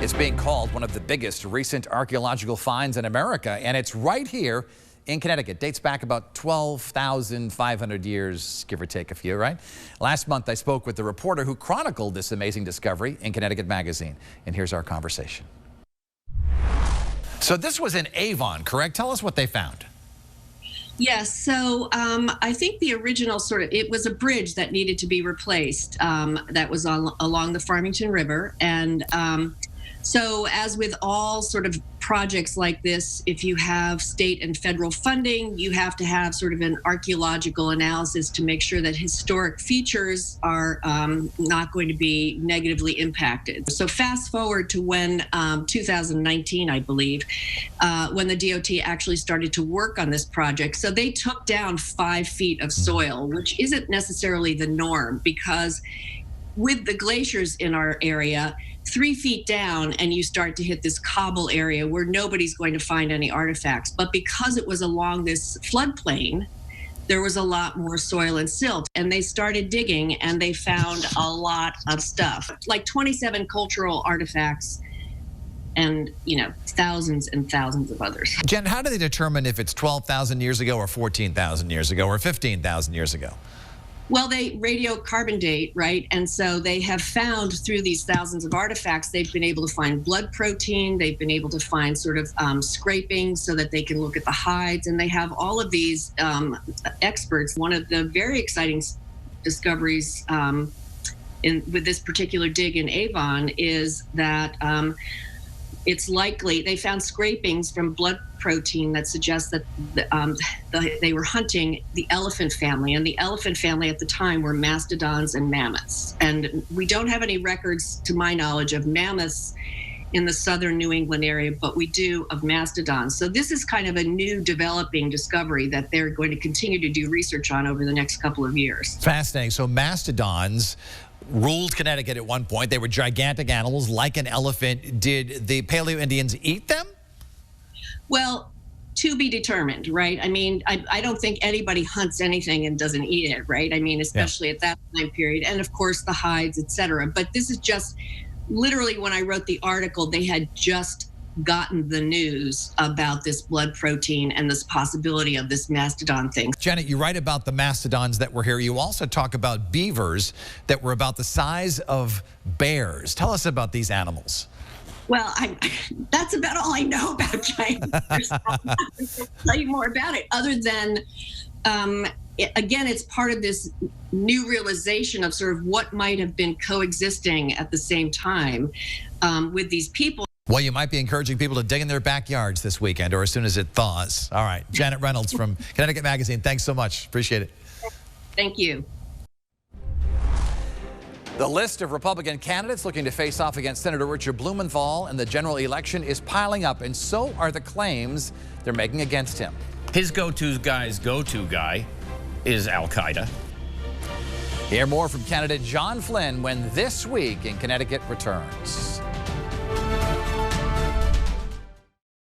It's being called one of the biggest recent archaeological finds in America, and it's right here in Connecticut. Dates back about 12,500 years, give or take a few, right? Last month, I spoke with the reporter who chronicled this amazing discovery in Connecticut Magazine, and here's our conversation. So this was in Avon, correct? Tell us what they found. Yes, so I think the original it was a bridge that needed to be replaced that was along the Farmington River. And so as with all sort of projects like this, if you have state and federal funding, you have to have sort of an archaeological analysis to make sure that historic features are not going to be negatively impacted. So fast forward to when 2019, I believe, when the DOT actually started to work on this project. So they took down 5 feet of soil, which isn't necessarily the norm, because with the glaciers in our area, 3 feet down and you start to hit this cobble area where nobody's going to find any artifacts. But because it was along this floodplain, there was a lot more soil and silt. And they started digging and they found a lot of stuff, like 27 cultural artifacts and, thousands and thousands of others. Jen, how do they determine if it's 12,000 years ago or 14,000 years ago or 15,000 years ago? Well, they radiocarbon date, right? And so they have found through these thousands of artifacts, they've been able to find blood protein. They've been able to find sort of scraping so that they can look at the hides. And they have all of these experts. One of the very exciting discoveries with this particular dig in Avon is that it's likely they found scrapings from blood protein that suggests that they were hunting the elephant family, and the elephant family at the time were mastodons and mammoths. And we don't have any records, to my knowledge, of mammoths in the southern New England area, but we do of mastodons. So this is kind of a new developing discovery that they're going to continue to do research on over the next couple of years. Fascinating. So mastodons ruled Connecticut at one point. They were gigantic animals like an elephant. Did the Paleo Indians eat them? Well, to be determined, right? I mean, I don't think anybody hunts anything and doesn't eat it, right? I mean, especially at that time period. And of course, the hides, et cetera. But this is just literally when I wrote the article, they had just gotten the news about this blood protein and this possibility of this mastodon thing. Janet, you write about the mastodons that were here. You also talk about beavers that were about the size of bears. Tell us about these animals. Well, that's about all I know about giant beavers. I'm not going to tell you more about it, other than, again, it's part of this new realization of sort of what might have been coexisting at the same time with these people. Well, you might be encouraging people to dig in their backyards this weekend or as soon as it thaws. All right. Janet Reynolds from Connecticut Magazine, thanks so much. Appreciate it. Thank you. The list of Republican candidates looking to face off against Senator Richard Blumenthal in the general election is piling up, and so are the claims they're making against him. His go-to guy's go-to guy is Al-Qaeda. Hear more from candidate John Flynn when This Week in Connecticut returns.